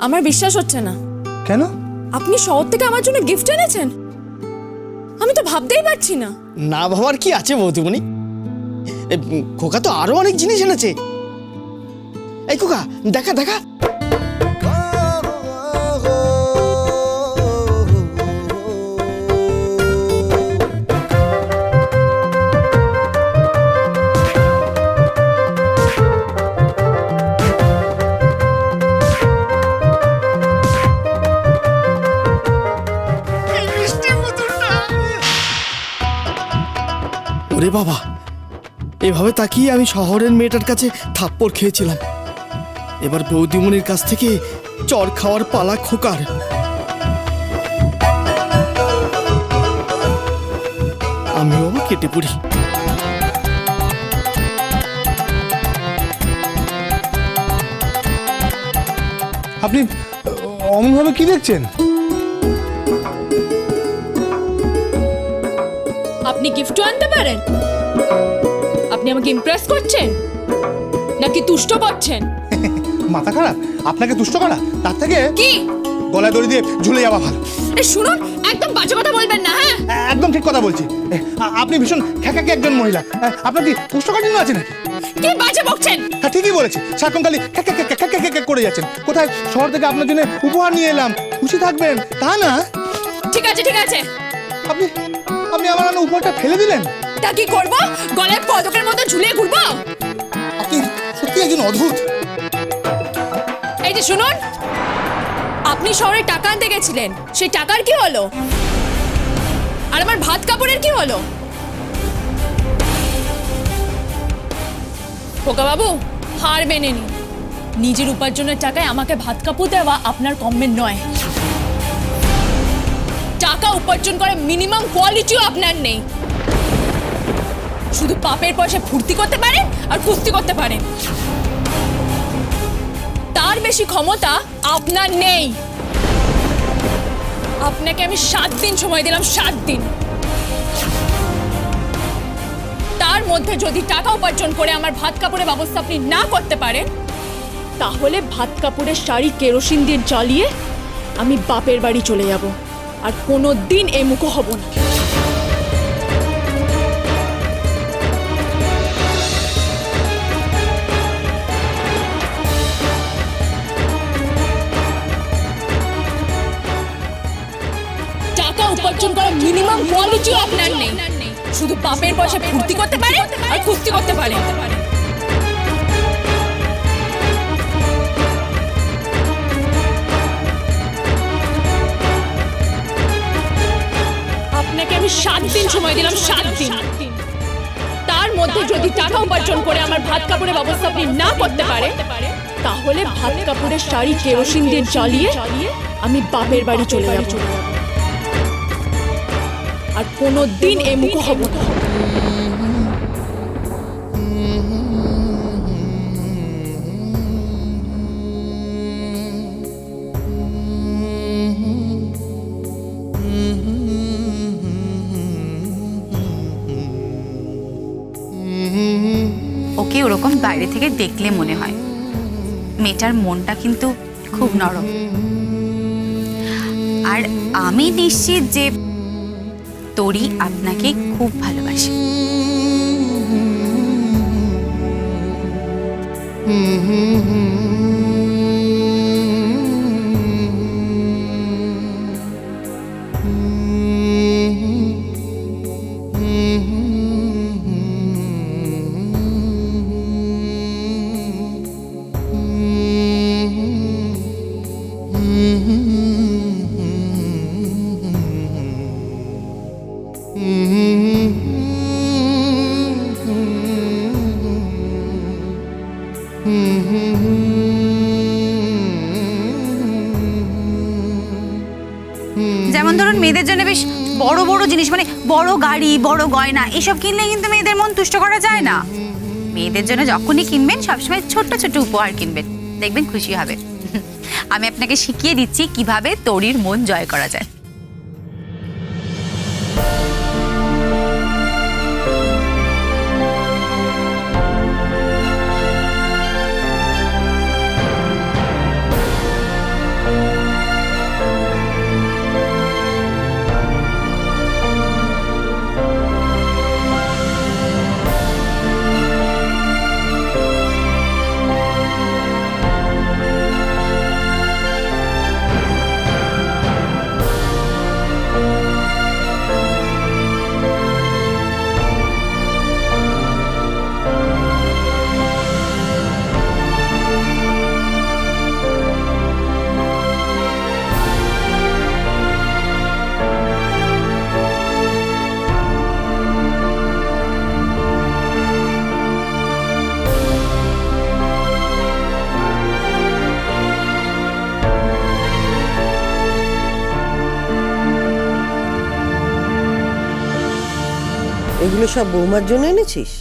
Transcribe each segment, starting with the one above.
আমার বিশ্বাস হচ্ছে না। কেন? আপনি শহর থেকে আমার জন্য গিফট এনেছেন? আমি তো ভাবতেই পারছি না। না ভাবার কি আছে বৌদিমণি, খোকা তো আরো অনেক জিনিস এনেছে। এই খোকা দেখা দেখা। ওরে বাবা, এভাবে তাকিয়ে আমি শহরের মেয়েটার কাছে থাপ্পড় খেয়েছিলাম। এবার বৌদিমণির কাছ থেকে চড় খাওয়ার পালা খোকার। আমিও বাবা কেটে পড়ি। আপনি অমনভাবে কি দেখছেন? আপনি গিফট আনতে পারেন? আপনি আমাকে ইমপ্রেস করছেন নাকি তুষ্ট করছেন? মাথা খারাপ? আপনাকে তুষ্ট করা তার থেকে কি গলায় দড়ি দিয়ে ঝুলে যাওয়া ভালো। শুনুন, একদম বাজে কথা বলবেন না। হ্যাঁ, একদম ঠিক কথা বলছি। আপনি ভীষণ খ্যাকাকি একজন মহিলা। আপনার কি কোষ্ঠকাঠিন্য আছে নাকি? কি বাজে বকছেন? হ্যাঁ, ঠিকই বলেছি। সারাক্ষণ খালি খ্যাক করে যাচ্ছেন। কোথায় শহর থেকে আপনার জন্য উপহার নিয়ে এলাম, খুশি থাকবেন তা না? ঠিক আছে ঠিক আছে। আপনি আপনি আমার আনা উপহারটা ফেলে দিলেন। তা কি করবো? গলায় পদকের মতো ঝুলিয়ে ঘুরবো? আপনি সত্যি একজন অদ্ভুত। এই যে শুনুন, আপনি শহরে টাকা আনতে গেছিলেন, সেই টাকার কি হলো? আর আমার ভাত কাপড়ের কি হলো? খোকা বাবু, হার মেনে নিন। নিজের উপার্জনের টাকায় আমাকে ভাত কাপড় দেওয়া আপনার কমের নয়। টাকা উপার্জন করার মিনিমাম কোয়ালিটিও আপনার নেই। শুধু পাপের পয়সা ফুর্তি করতে পারেন আর কুস্তি করতে পারেন, তার বেশি ক্ষমতা আপনার নেই। আপনাকে আমি 7 দিন সময় দিলাম, 7 দিন। তার মধ্যে যদি টাকা উপার্জন করে আমার ভাত কাপড়ের ব্যবস্থা আপনি না করতে পারেন, তাহলে ভাত কাপড়ের শাড়ি কেরোসিন দিয়ে জ্বালিয়ে আমি বাপের বাড়ি চলে যাব, আর কোনো দিন এ মুখো হব না। টাকা উপার্জন করার মিনিমাম কোয়ালিটিও আপনার নেই। শুধু বাপের পয়সা ফুর্তি করতে পারে আর কুস্তি করতে পারে। আপনাকে আমি 7 দিন সময় দিলাম, 7 দিন। তার মধ্যে যদি টাকা উপার্জন করে আমার ভাত কাপড়ের ব্যবস্থা আপনি না করতে পারে, তাহলে ভাত কাপড়ের শাড়ি কেরোসিন দিয়ে জ্বালিয়ে আমি বাপের বাড়ি চলে যাব, আর কোনো দিন এ মুখো হব না। ওকে ওরকম বাইরে থেকে দেখলে মনে হয়, মেয়েটার মনটা কিন্তু খুব নরম। আর আমি নিশ্চিত যে তোরই আপনাকে খুব ভালোবাসে। যেমন ধরুন মেয়েদের জন্য বেশ বড় বড় জিনিস, মানে বড় গাড়ি, বড় গয়না, এসব কিনলে কিন্তু মেয়েদের মন তুষ্ট করা যায় না। মেয়েদের জন্য যখনই কিনবেন সবসময় ছোট্ট ছোট্ট উপহার কিনবেন, দেখবেন খুশি হবে। আমি আপনাকে শিখিয়ে দিচ্ছি কিভাবে তোরির মন জয় করা যায়। এগুলো সব বৌমার জন্য এনেছিস?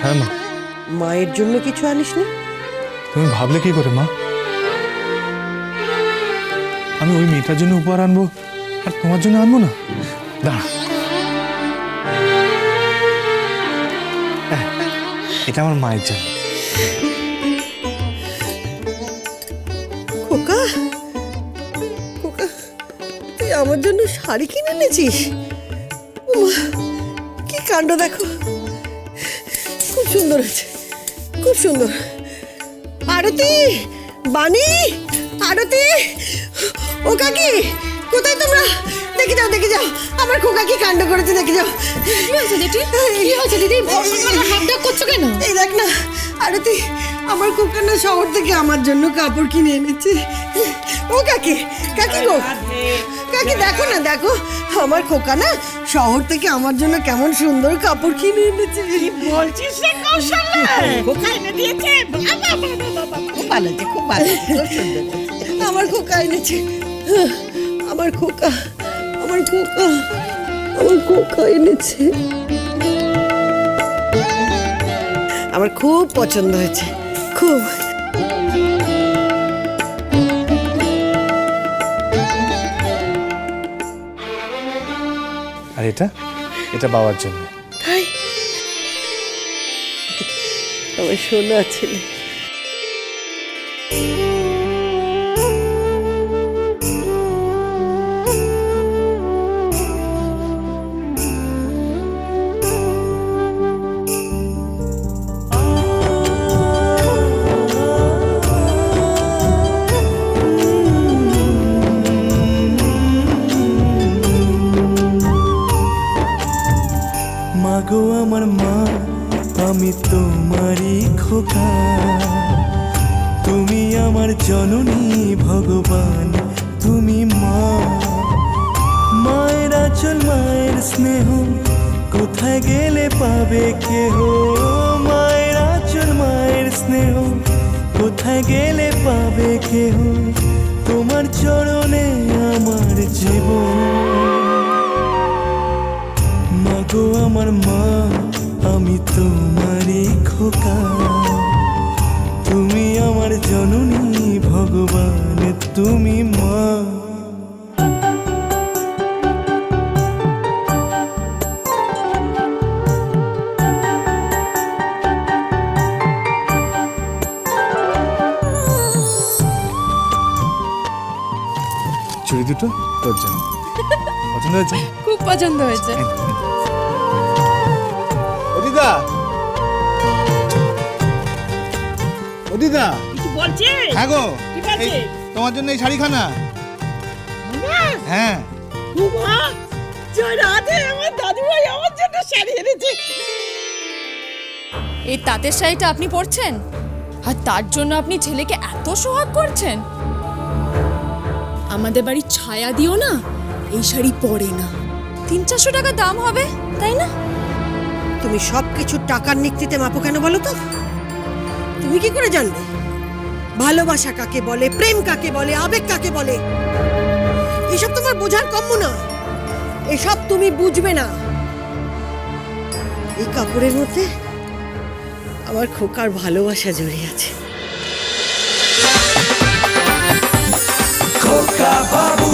হ্যাঁ মা। মায়ের জন্য কিছু আনিসনি? তুমি ভাবলে কি করে মা? আমি ওই মেয়েটার জন্য উপহার আনবো আর তোমার জন্য আনবো না? দাঁড়া, এটা আমার মায়ের জন্য। খোকা, খোকা, তুই আমার জন্য শাড়ি কিনে এনেছিস? উমা, কি কাণ্ড দেখো, খুব সুন্দর হয়েছে, খুব সুন্দর। আরতি, বানি, আরতি, ও কাকি, কোথায় তোমরা? দেখে যাও, দেখে যাও, আমার খোকা কি কাণ্ড করেছে, দেখে যাও। কি হয়েছে দিদি? কি হয়েছে দিদি? হাত ডাক করছো কেন? এই দেখ না আরতি, আমার খোকা না শহর থেকে আমার জন্য কাপড় কিনে এনেছে। ও কাকি, কাকি গো, কাকি দেখো না, দেখো আমার খোকা না শহর থেকে আমার জন্য কেমন সুন্দর কাপড় কিনে এনেছে। বলছিস রে কৌশল্যা, খোকা এনে দিয়েছে? খুব ভালো হয়েছে, খুব ভালো হয়েছে, খুব সুন্দর। আমার খোকা এনেছে, আমার খোকা, আমার খোকা, আমার খোকা এনেছে। আমার খুব পছন্দ হয়েছে, খুব। আর এটা, এটা বাবার জন্য। তাই আমার সোনা ছেলে। মাগো আমার মা, আমি তোমারই খোকা, তুমি আমার জননী ভগবান, তুমি মা। মায়ের আঁচল, মায়ের স্নেহ কোথায় গেলে পাবে কেহ? মায়ের আঁচল, মায়ের স্নেহ কোথায় গেলে পাবে কেহ? তোমার চরণে আমার জীবন। মাগো আমার মা, আমি তোমারই খোকা, তুমি আমার জননী ভগবান, তুমি মা। চুড়ি দুটো তোর জন্য। পছন্দ হয়েছে? খুব পছন্দ হয়েছে। ও দিদা, ও দিদা। কিছু বলছিস? হ্যাঁ গো, কি বলছিস? এই তোমার জন্য এই শাড়িখানা। হ্যাঁ। উমা, জয় রাধে, আমার দাদুভাই আমার জন্য শাড়ি এনেছে। এই তাঁতের শাড়িটা আপনি পরছেন আর তার জন্য আপনি ছেলেকে এত সোহাগ করছেন? আমাদের বাড়ির ছায়া দিও না, এই শাড়ি পরে না। 300-400 টাকা দাম হবে, তাই না? তুমি সব কিছু টাকার নিক্তিতে মাপো কেন বলো তো? তুমি কি করে জানবে ভালোবাসা কাকে বলে, প্রেম কাকে বলে, আবেগ কাকে বলে? এসব তোমার বোঝার কম্য না, এসব তুমি বুঝবে না। এই কাপড়ের মধ্যে আমার খোকার ভালোবাসা জড়িয়ে আছে। খোকা বাবু